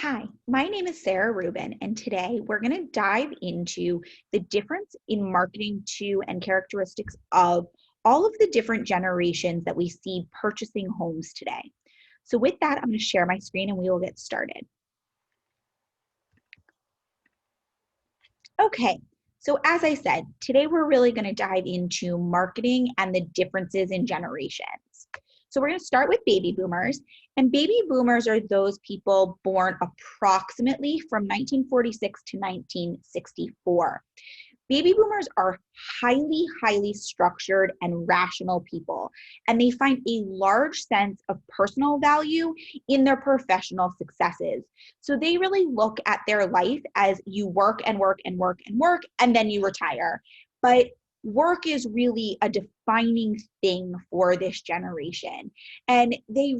Hi, my name is Sarah Rubin, and today we're going to dive into the difference in marketing to and characteristics of all of the different generations that we see purchasing homes today. So, with that, I'm going to share my screen and we will get started. Okay, so as I said, today we're really going to dive into marketing and the differences in generations. So we're going to start with baby boomers, and baby boomers are those people born approximately from 1946 to 1964. Baby boomers are highly structured and rational people, and they find a large sense of personal value in their professional successes. So they really look at their life as you work and work and work and work, and then you retire. But work is really a defining thing for this generation. And they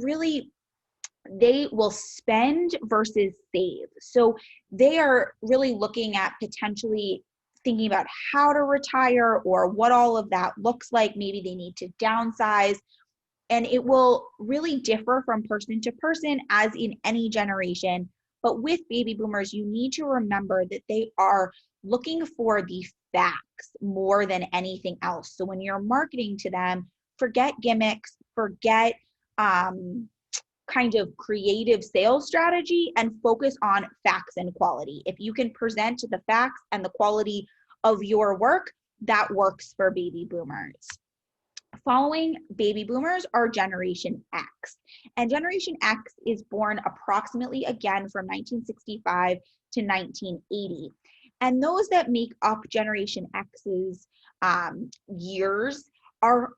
will spend versus save. So they are really looking at potentially thinking about how to retire or what all of that looks like. Maybe they need to downsize. And it will really differ from person to person, as in any generation. But with baby boomers, you need to remember that they are looking for the facts more than anything else. So when you're marketing to them, forget gimmicks, forget kind of creative sales strategy, and focus on facts and quality. If you can present the facts and the quality of your work, that works for baby boomers. Following baby boomers are Generation X. And Generation X is born approximately again from 1965 to 1980. And those that make up Generation X's years are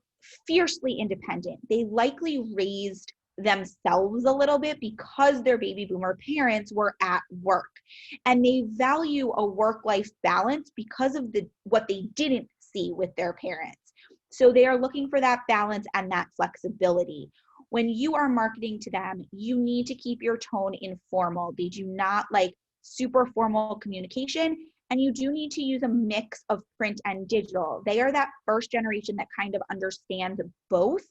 fiercely independent. They likely raised themselves a little bit because their baby boomer parents were at work, and they value a work-life balance because of what they didn't see with their parents. So they are looking for that balance and that flexibility. When you are marketing to them, you need to keep your tone informal. They do not like super formal communication, and you do need to use a mix of print and digital. They are that first generation that kind of understands both.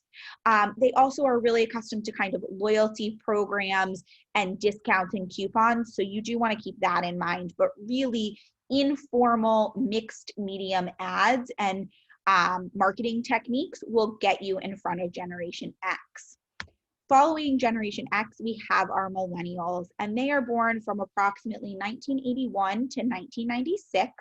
They also are really accustomed to kind of loyalty programs and discounts and coupons. So you do want to keep that in mind, but really informal mixed medium ads and marketing techniques will get you in front of Generation X. Following Generation X, we have our Millennials, and they are born from approximately 1981 to 1996,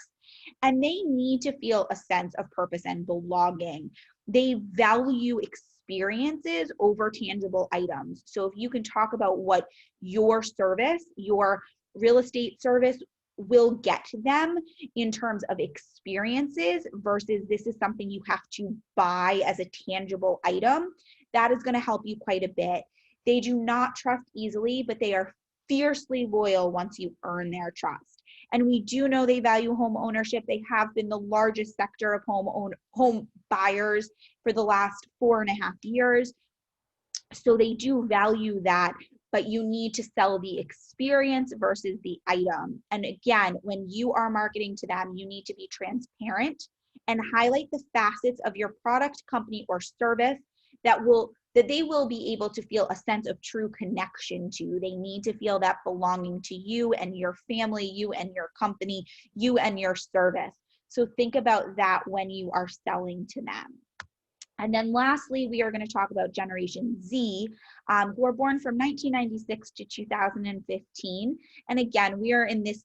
and they need to feel a sense of purpose and belonging. They value experiences over tangible items. So if you can talk about what your service, your real estate service will get them in terms of experiences versus this is something you have to buy as a tangible item, that is going to help you quite a bit. They do not trust easily, but they are fiercely loyal once you earn their trust. And we do know they value home ownership. They have been the largest sector of home buyers for the last 4.5 years. So they do value that, but you need to sell the experience versus the item. And again, when you are marketing to them, you need to be transparent and highlight the facets of your product, company, or service that they will be able to feel a sense of true connection to. They need to feel that belonging to you and your family, you and your company, you and your service. So think about that when you are selling to them. And then lastly, we are going to talk about Generation Z, who are born from 1996 to 2015. And again, we are in this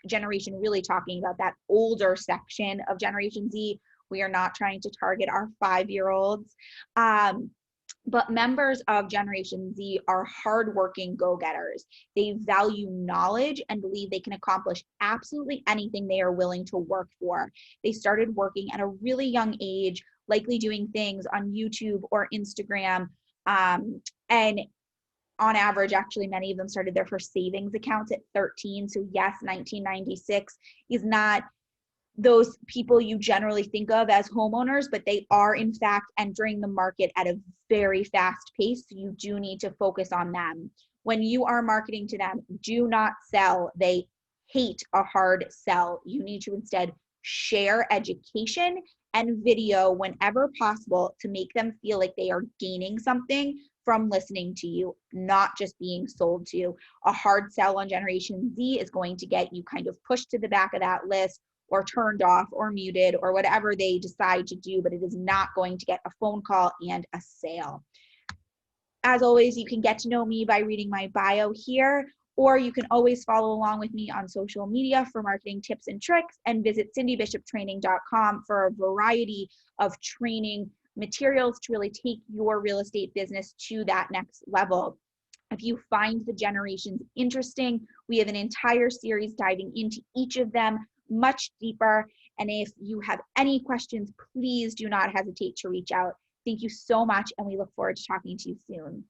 generation really talking about that older section of Generation Z. We are not trying to target our 5-year-olds. But members of Generation Z are hardworking go-getters. They value knowledge and believe they can accomplish absolutely anything they are willing to work for. They started working at a really young age, likely doing things on YouTube or Instagram. And on average, actually, many of them started their first savings accounts at 13. So yes, 1996 is not those people you generally think of as homeowners, but they are in fact entering the market at a very fast pace. So you do need to focus on them. When you are marketing to them, do not sell. They hate a hard sell. You need to instead share education and video whenever possible to make them feel like they are gaining something from listening to you, not just being sold to. A hard sell on Generation Z is going to get you kind of pushed to the back of that list or turned off or muted or whatever they decide to do, but it is not going to get a phone call and a sale. As always, you can get to know me by reading my bio here, or you can always follow along with me on social media for marketing tips and tricks, and visit cindybishoptraining.com for a variety of training materials to really take your real estate business to that next level. If you find the generations interesting, we have an entire series diving into each of them much deeper. And if you have any questions, please do not hesitate to reach out. Thank you so much, and we look forward to talking to you soon.